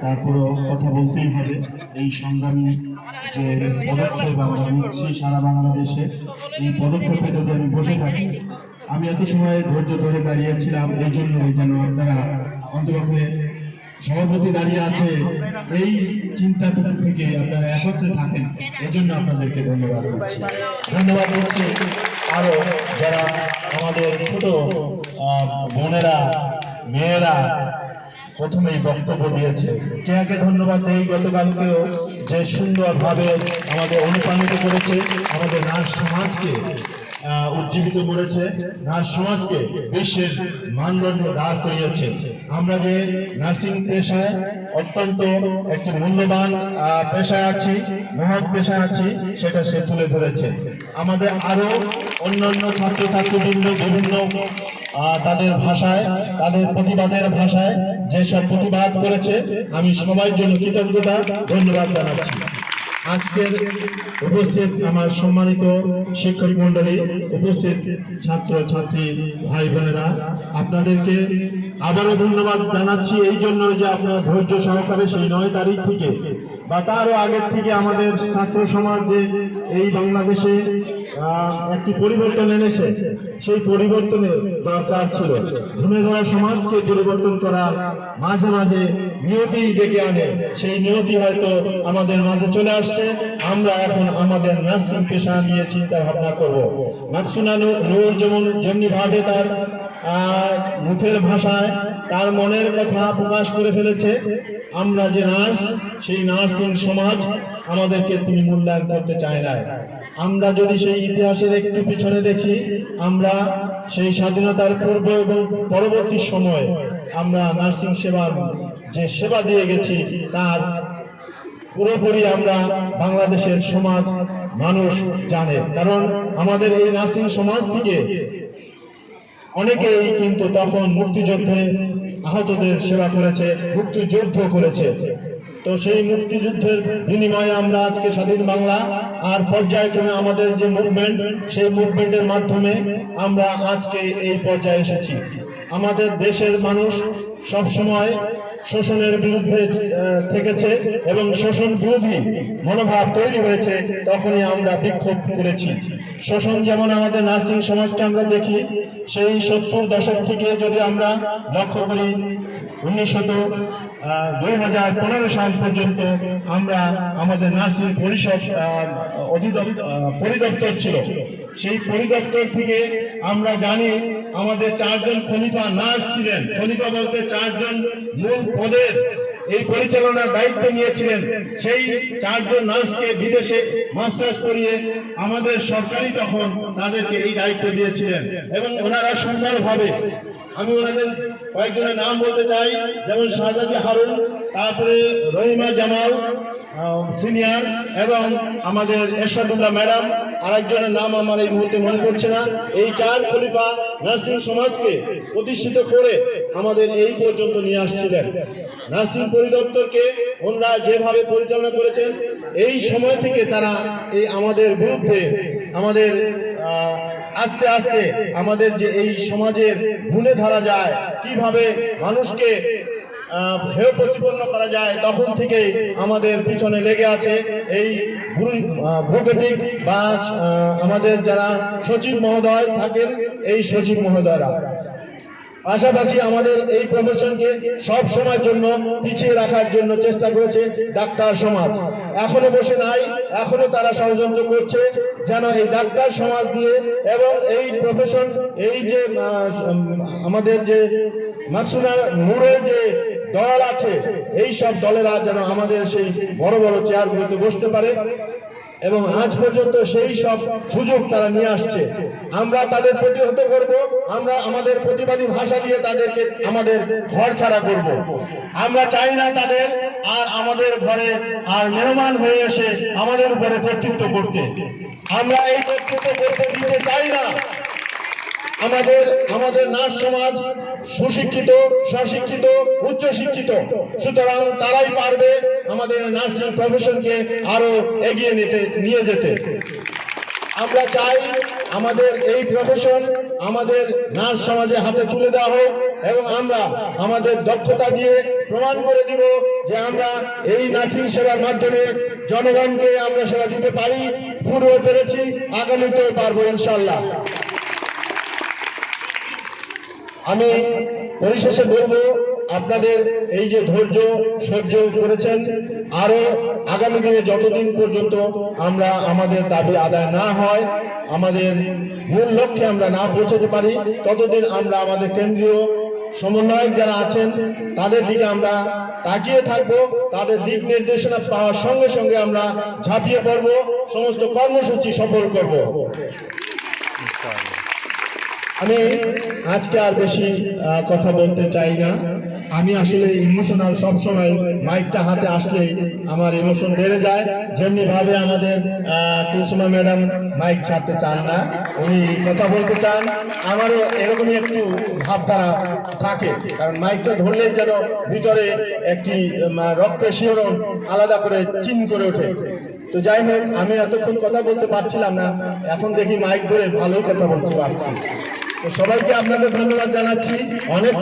তারপরেও কথা বলতেই হবে। এই সংগ্রামী যে পদক্ষেপ আমরা নিচ্ছি সারা বাংলাদেশে, এই পদক্ষেপে যদি আমি বসে থাকি, আমি এত সময় ধৈর্য ধরে দাঁড়িয়েছিলাম এই জন্যই যেন আপনারা অন্তপক্ষে সভাপতি দাঁড়িয়ে আছে এই চিন্তাটুকু থেকে আপনারা একত্রে থাকেন, এজন্য আপনাদেরকে ধন্যবাদ দিচ্ছি। ধন্যবাদ দিচ্ছি আরো যারা আমাদের ছোট বোনেরা, মেয়েরা প্রথমেই বক্তব্য দিয়েছে। কে ধন্যবাদ দেই, গতকালকেও যে সুন্দরভাবে আমাদের অনুপ্রাণিত করেছে, আমাদের নার্স সমাজকে উজ্জীবিত করেছে, নার্স সমাজকে বিশ্বের মানদণ্ড দাঁড় করিয়েছে। আমরা যে নার্সিং পেশায় অত্যন্ত একটি মূল্যবান পেশায় আছি, মহৎ পেশায় আছি, সেটা সে তুলে ধরেছে। আমাদের আরো অন্যান্য ছাত্রছাত্রীবৃন্দ বিভিন্ন তাদের ভাষায়, তাদের প্রতিবাদের ভাষায় যেসব প্রতিবাদ করেছে, আমি সবার জন্য কৃতজ্ঞতা ধন্যবাদ জানাচ্ছি। আজকের উপস্থিত আমার সম্মানিত শিক্ষক মন্ডলী, উপস্থিত ছাত্র ছাত্রী ভাই বোনেরা, আপনাদেরকে আবারও ধন্যবাদ জানাচ্ছি এই জন্য যে আপনারা ধৈর্য সহকারে সেই 9 তারিখ থেকে বা তারও আগের থেকে আমাদের ছাত্র সমাজ যে এই বাংলাদেশে একটি পরিবর্তন এনেছে, সেই পরিবর্তনের দরকার ছিল। ঘুমে ধরা সমাজকে পরিবর্তন করার মাঝে মাঝে নিয়তি ডেকে আনে, সেই নিয়তি হয়তো আমাদের মাঝে চলে আসছে। আমরা এখন আমাদের নার্সিং পেশা নিয়ে চিন্তা ভাবনা করব। মাকসুনা নূর যেমনি ভাবে তার মুখের ভাষায় তার মনের কথা প্রকাশ করে ফেলেছে, আমরা যে নার্স, সেই নার্সিং সমাজ আমাদেরকে তিনি মূল্যায়ন করতে চায় না। আমরা যদি সেই ইতিহাসের একটু পিছনে দেখি, আমরা সেই স্বাধীনতার পূর্ব এবং পরবর্তী সময় আমরা নার্সিং সেবার যে সেবা দিয়ে গেছি, তার পুরোপুরি আমরা বাংলাদেশের সমাজ মানুষ জানে। কারণ আমাদের এই নার্সিং সমাজ থেকে অনেকেই কিন্তু তখন মুক্তিযুদ্ধে আহতদের সেবা করেছে, মুক্তিযুদ্ধ করেছে। তো সেই মুক্তিযুদ্ধের বিনিময়ে আমরা আজকে স্বাধীন বাংলা, আর পর্যায়ক্রমে আমাদের যে মুভমেন্ট, সেই মুভমেন্টের মাধ্যমে আমরা আজকে এই পর্যায়ে এসেছি। আমাদের দেশের মানুষ সবসময় শোষণের বিরুদ্ধে থেকেছে এবং শোষণ বিরোধী মনোভাব তৈরি হয়েছে, তখনই আমরা বিক্ষোভ করেছি। শোষণ যেমন আমাদের নার্সিং সমাজকে আমরা দেখি, সেই 70 দশক থেকে যদি আমরা লক্ষ্য করি, 2015 সাল পর্যন্ত আমরা আমাদের নার্সিং পরিষদ পরিদপ্তর ছিল। সেই পরিদপ্তর থেকে আমরা জানি আমাদের 4 জন খলিফা নার্স ছিলেন। খলিফা বলতে 4 জন মূল পদের এই পরিচালনার দায়িত্ব নিয়েছিলেন। সেই 4 জন নার্সকে বিদেশে মাস্টার্স করিয়ে আমাদের সরকারই তখন তাদেরকে এই দায়িত্ব দিয়েছিলেন এবং ওনারা সুন্দরভাবে, আমি ওনাদের কয়েকজনের নাম বলতে চাই, যেমন শাহজাদি হারুন, তারপরে রহিমা জামাল সিনিয়র, এবং আমাদের এরশাদুল্লাহ ম্যাডাম, আরেকজনের নাম আমার এই মুহূর্তে মনে পড়ছে না। এই 4 খলিফা নার্সিং সমাজকে প্রতিষ্ঠিত করে আমাদের এই পর্যন্ত নিয়ে আসছিলেন। নার্সিং পরিদপ্তরকে ওনারা যেভাবে পরিচালনা করেছেন, এই সময় থেকে তারা এই আমাদের বিরুদ্ধে, আমাদের আস্তে আস্তে আমাদের যে এই সমাজের গুণে ধরা যায়, কিভাবে মানুষকে হেয় প্রতিপন্ন করা যায়, তখন থেকে আমাদের পিছনে লেগে আছে এই ব্যুরোক্রেটিক বা আমাদের যারা সচিব মহোদয় থাকেন, এই সচিব মহোদয়রা। পাশাপাশি আমাদের এই প্রফেশনকে সব সময়ের জন্য পিছিয়ে রাখার জন্য চেষ্টা করেছে ডাক্তার সমাজ। এখনো বসে নাই, এখনো তারা ষড়যন্ত্র করছে যেন এই ডাক্তার সমাজ দিয়ে এবং এই প্রফেশন, এই যে আমাদের যে মাকসুনা নূরের যে দল আছে, এই সব দলেরা যেন আমাদের সেই বড় বড় চেয়ারগুলোতে বসতে পারে এবং আজ পর্যন্ত সেই সব সুযোগ তারা নিয়ে আসছে। আমরা তাদের প্রতিহত করব, আমরা আমাদের প্রতিবাদী ভাষা দিয়ে তাদেরকে আমাদের ঘর ছাড়া করব। আমরা চাই না তাদের আর আমাদের ঘরে আর মেহমান হয়ে এসে আমাদের উপরে কর্তৃত্ব করতে। আমরা এই কর্তৃত্ব করতে দিতে চাই না। আমাদের নার্স সমাজ সুশিক্ষিত, স্বশিক্ষিত, উচ্চশিক্ষিত, সুতরাং তারাই পারবে আমাদের নার্সিং প্রফেশনকে আরো এগিয়ে নিয়ে যেতে। আমরা চাই আমাদের এই প্রফেশন আমাদের নার্স সমাজে হাতে তুলে দেওয়া হোক, এবং আমরা আমাদের দক্ষতা দিয়ে প্রমাণ করে দিব যে আমরা এই নার্সিং সেবার মাধ্যমে জনগণকে আমরা সেবা দিতে পারি, পূর্বে পেরেছি, আগামীতেও পারবো ইনশাল্লাহ। আমি পরিশেষে বলবো, আপনাদের এই যে ধৈর্য সহ্য করেছেন, আরো আগামী দিনে যতদিন পর্যন্ত আমরা আমাদের দাবি আদায় না হয়, আমাদের মূল লক্ষ্যে আমরা না পৌঁছাতে পারি, ততদিন আমরা আমাদের কেন্দ্রীয় সমন্বয়ক যারা আছেন তাদের দিকে আমরা তাকিয়ে থাকবো। তাদের দিক নির্দেশনা পাওয়ার সঙ্গে সঙ্গে আমরা ঝাঁপিয়ে পড়ব, সমস্ত কর্মসূচি সফল করব। আমি আজকে আর বেশি কথা বলতে চাই না। আমি আসলে ইমোশনাল, সবসময় মাইকটা হাতে আসলেই আমার ইমোশন বেড়ে যায়। যেমনি ভাবে আমাদের কুলসুমা ম্যাডাম মাইক ছাড়তে চান না, উনি কথা বলতে চান, আমারও এরকমই একটু ভাবধারা থাকে, কারণ মাইকটা ধরলেই যেন ভিতরে একটি রক্তের শিহরণ আলাদা করে চিন করে ওঠে। তো যাই হোক, আমি এতক্ষণ কথা বলতে পারছিলাম না, এখন দেখি মাইক ধরে ভালো কথা বলতে পারছি। তো সবাইকে আপনাদের ধন্যবাদ জানাচ্ছি, অনেক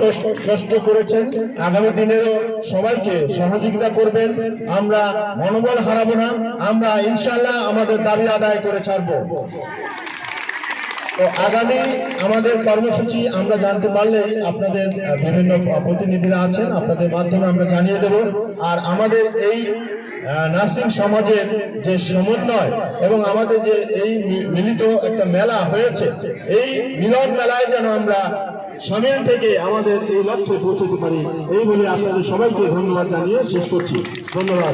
কষ্ট করেছেন, আগামী দিনেরও সবাইকে সহযোগিতা করবেন। আমরা মনোবল হারাবো না, আমরা ইনশাল্লাহ আমাদের দাবি আদায় করে ছাড়বো। তো আগামী আমাদের কর্মসূচি আমরা জানতে পারলেই আপনাদের বিভিন্ন প্রতিনিধিরা আছেন, আপনাদের মাধ্যমে আমরা জানিয়ে দেব। আর আমাদের এই নার্সিং সমাজের যে সমন্বয় এবং আমাদের যে এই মিলিত একটা মেলা হয়েছে, এই মিলন মেলায় যেন আমরা সামিল থেকে আমাদের এই লক্ষ্যে পৌঁছতে পারি, এই বলে আপনাদের সবাইকে ধন্যবাদ জানিয়ে শেষ করছি। ধন্যবাদ।